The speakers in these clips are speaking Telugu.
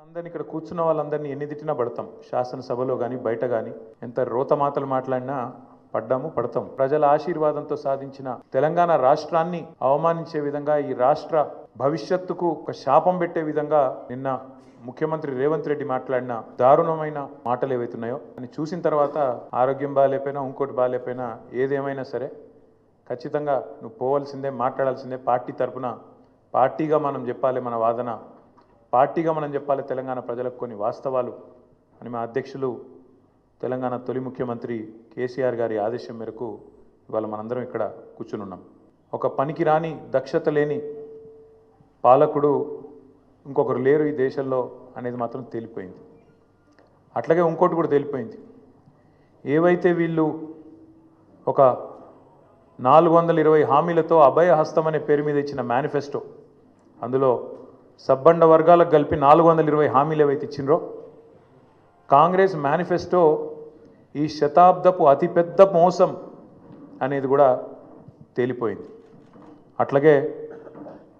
అందరిని ఇక్కడ కూర్చున్న వాళ్ళందరినీ ఎన్ని తిట్టినా పడతాం. శాసనసభలో కానీ బయట కానీ ఎంత రోతమాతలు మాట్లాడినా పడ్డాము పడతాం. ప్రజల ఆశీర్వాదంతో సాధించిన తెలంగాణ రాష్ట్రాన్ని అవమానించే విధంగా, ఈ రాష్ట్ర భవిష్యత్తుకు ఒక శాపం పెట్టే విధంగా నిన్న ముఖ్యమంత్రి రేవంత్ రెడ్డి మాట్లాడిన దారుణమైన మాటలు ఏవైతున్నాయో అని చూసిన తర్వాత ఆరోగ్యం బాగాలేకపోయినా ఇంకోటి బాగాలేకపోయినా ఏదేమైనా సరే ఖచ్చితంగా నువ్వు పోవాల్సిందే, మాట్లాడాల్సిందే. పార్టీ తరపున పార్టీగా మనం చెప్పాలి మన వాదన, పార్టీగా మనం చెప్పాలి తెలంగాణ ప్రజలకు కొన్ని వాస్తవాలు అని మా అధ్యక్షులు తెలంగాణ తొలి ముఖ్యమంత్రి కేసీఆర్ గారి ఆదేశం మేరకు ఇవాళ మనందరం ఇక్కడ కూర్చుని ఉన్నాం. ఒక పనికిరాని దక్షత లేని పాలకుడు ఇంకొకరు లేరు ఈ దేశంలో అనేది మాత్రం తేలిపోయింది. అట్లాగే ఇంకోటి కూడా తేలిపోయింది. ఏవైతే వీళ్ళు ఒక 420 హామీలతో అభయ హస్తం అనే పేరు మీద ఇచ్చిన మేనిఫెస్టో, అందులో సబ్బండ వర్గాలకు కలిపి 420 హామీలు ఏవైతే ఇచ్చినరో, కాంగ్రెస్ మేనిఫెస్టో ఈ శతాబ్దపు అతిపెద్ద మోసం అనేది కూడా తేలిపోయింది. అట్లాగే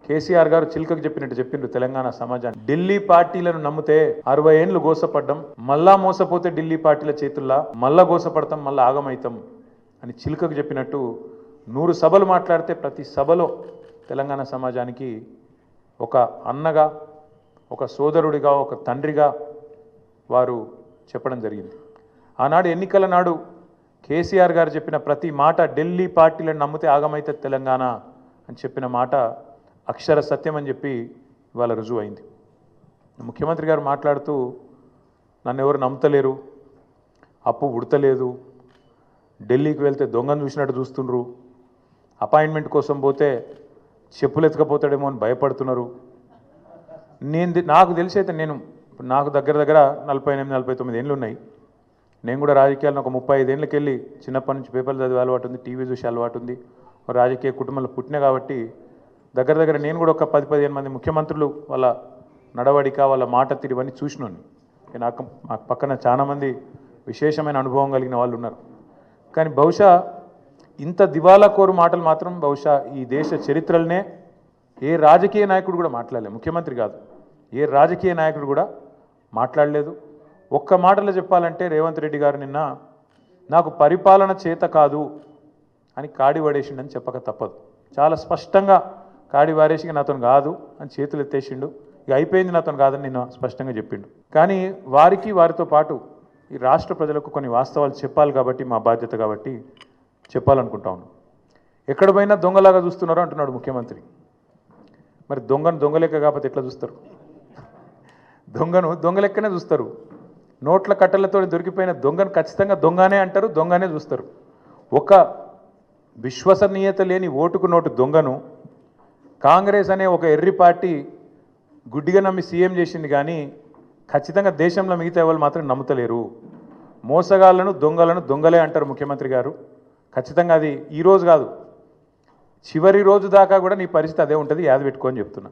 కేసీఆర్ గారు చిలుకకు చెప్పినట్టు చెప్పిండ్రు తెలంగాణ సమాజాన్ని. ఢిల్లీ పార్టీలను నమ్మితే 60 ఏళ్ళు గోసపడ్డం, మళ్ళా మోసపోతే ఢిల్లీ పార్టీల చేతుల్లా మళ్ళా గోసపడతాం, మళ్ళా ఆగమైతాం అని చిలుకకు చెప్పినట్టు 100 సభలు మాట్లాడితే ప్రతి సభలో తెలంగాణ సమాజానికి ఒక అన్నగా, ఒక సోదరుడిగా, ఒక తండ్రిగా వారు చెప్పడం జరిగింది. ఆనాడు ఎన్నికల నాడు కేసీఆర్ గారు చెప్పిన ప్రతి మాట, ఢిల్లీ పార్టీలను నమ్మితే ఆగమైతే తెలంగాణ అని చెప్పిన మాట అక్షర సత్యం అని చెప్పి ఇవాళ రుజువు అయింది. ముఖ్యమంత్రి గారు మాట్లాడుతూ నన్ను ఎవరు నమ్ముతలేరు, అప్పు ఉడతలేదు, ఢిల్లీకి వెళ్తే దొంగను చూసినట్టు చూస్తుండ్రు, అపాయింట్మెంట్ కోసం పోతే చెప్పులు ఎత్తుకపోతాడేమో అని భయపడుతున్నారు. నాకు తెలిసి అయితే నాకు దగ్గర 48-49 ఏళ్ళు ఉన్నాయి. నేను కూడా రాజకీయాలను ఒక 35 ఏళ్ళకి వెళ్ళి చిన్నప్పటి నుంచి పేపర్లు చదివే అలవాటు ఉంది, టీవీ చూసే అలవాటు ఉంది, రాజకీయ కుటుంబంలో పుట్టినా కాబట్టి దగ్గర నేను కూడా ఒక 10-15 మంది ముఖ్యమంత్రులు వాళ్ళ నడవడిక, వాళ్ళ మాట తీరు ఇవన్నీ చూసినాను. నాకు పక్కన చాలామంది విశేషమైన అనుభవం కలిగిన వాళ్ళు ఉన్నారు. కానీ బహుశా ఇంత దివాలా కోరు మాటలు మాత్రం బహుశా ఈ దేశ చరిత్రలనే ఏ రాజకీయ నాయకుడు కూడా మాట్లాడలేదు. ముఖ్యమంత్రి కాదు, ఏ రాజకీయ నాయకుడు కూడా మాట్లాడలేదు. ఒక్క మాటలో చెప్పాలంటే రేవంత్ రెడ్డి గారు నిన్న నాకు పరిపాలన చేత కాదు అని కాడి పడేసిండని చెప్పక తప్పదు. చాలా స్పష్టంగా కాడి వారేసి నాతో కాదు అని చేతులు ఎత్తేసిండు. ఇక అయిపోయింది, నాతో కాదని నిన్న స్పష్టంగా చెప్పిండు. కానీ వారితో పాటు ఈ రాష్ట్ర ప్రజలకు కొన్ని వాస్తవాలు చెప్పాలి కాబట్టి, మా బాధ్యత కాబట్టి చెప్పాలనుకుంటా ఉన్నాం. ఎక్కడ పోయినా దొంగలాగా చూస్తున్నారో అంటున్నాడు ముఖ్యమంత్రి. మరి దొంగలెక్క కాకపోతే ఎట్లా చూస్తారు? దొంగలెక్కనే చూస్తారు. నోట్ల కట్టలతో దొరికిపోయిన దొంగను ఖచ్చితంగా దొంగనే అంటారు, దొంగనే చూస్తారు. ఒక విశ్వసనీయత లేని ఓటుకు నోటు దొంగను కాంగ్రెస్ అనే ఒక ఎర్రి పార్టీ గుడ్డిగా నమ్మి సీఎం చేసింది. కానీ ఖచ్చితంగా దేశంలో మిగతా వాళ్ళు మాత్రం నమ్ముతలేరు. మోసగాళ్లను దొంగలే అంటారు ముఖ్యమంత్రి గారు. ఖచ్చితంగా అది ఈరోజు కాదు, చివరి రోజు దాకా కూడా నీ పరిస్థితి అదే ఉంటుంది, యాద పెట్టుకొని చెప్తున్నా.